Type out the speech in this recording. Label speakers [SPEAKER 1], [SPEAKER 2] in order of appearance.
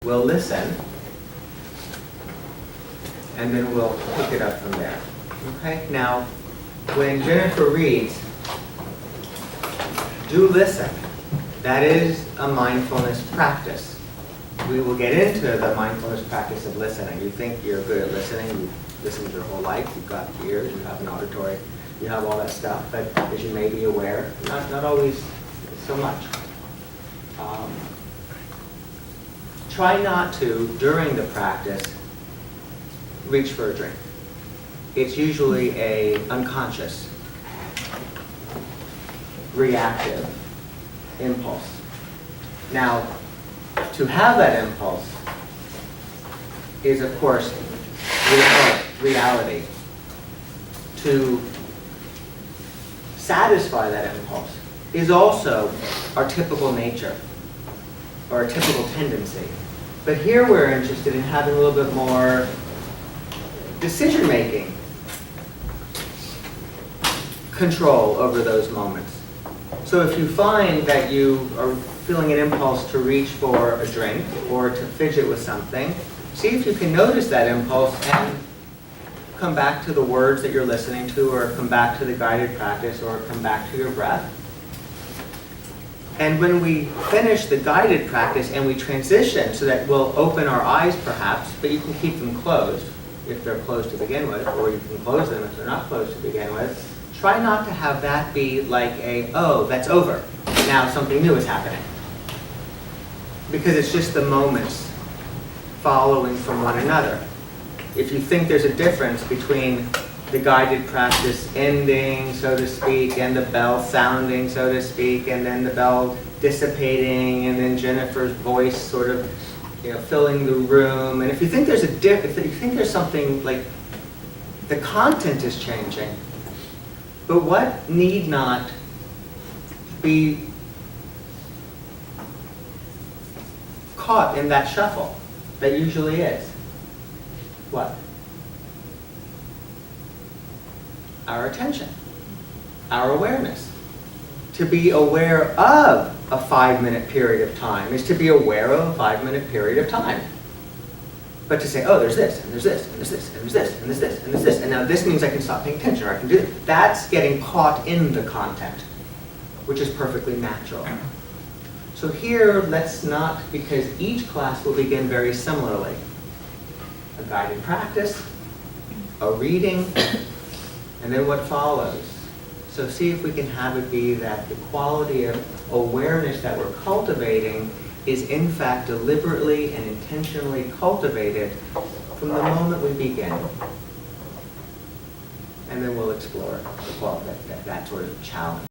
[SPEAKER 1] We'll listen, and then we'll pick it up from there. Okay? Now, when Jennifer reads, do listen. That is a mindfulness practice. We will get into the mindfulness practice of listening. You think you're good at listening, you've listened your whole life, you've got ears, you have an auditory, you have all that stuff, but as you may be aware, not always so much. Try not to, during the practice, reach for a drink. It's usually an unconscious, reactive impulse. Now, to have that impulse is, of course, reality. To satisfy that impulse is also our typical nature, or a typical tendency. But here we're interested in having a little bit more decision-making control over those moments. So if you find that you are feeling an impulse to reach for a drink or to fidget with something, see if you can notice that impulse and come back to the words that you're listening to, or come back to the guided practice, or come back to your breath. And when we finish the guided practice and we transition, so that we'll open our eyes perhaps, but you can keep them closed if they're closed to begin with, or you can close them if they're not closed to begin with. Try not to have that be like a, oh, that's over. Now something new is happening. Because it's just the moments following from one another. If you think there's a difference between the guided practice ending, so to speak, and the bell sounding, so to speak, and then the bell dissipating, and then Jennifer's voice sort of, filling the room. And if you think there's if you think there's something like the content is changing, but what need not be caught in that shuffle that usually is? What? Our attention, our awareness. To be aware of a 5-minute period of time is to be aware of a 5-minute period of time. But to say, oh, there's this, and there's this, and there's this, and there's this, and there's this, and there's this, and now this means I can stop paying attention, or I can do this. That's getting caught in the content, which is perfectly natural. So here, let's not, because each class will begin very similarly. A guided practice, a reading, and then what follows. So see if we can have it be that the quality of awareness that we're cultivating is in fact deliberately and intentionally cultivated from the moment we begin. And then we'll explore that sort of challenge.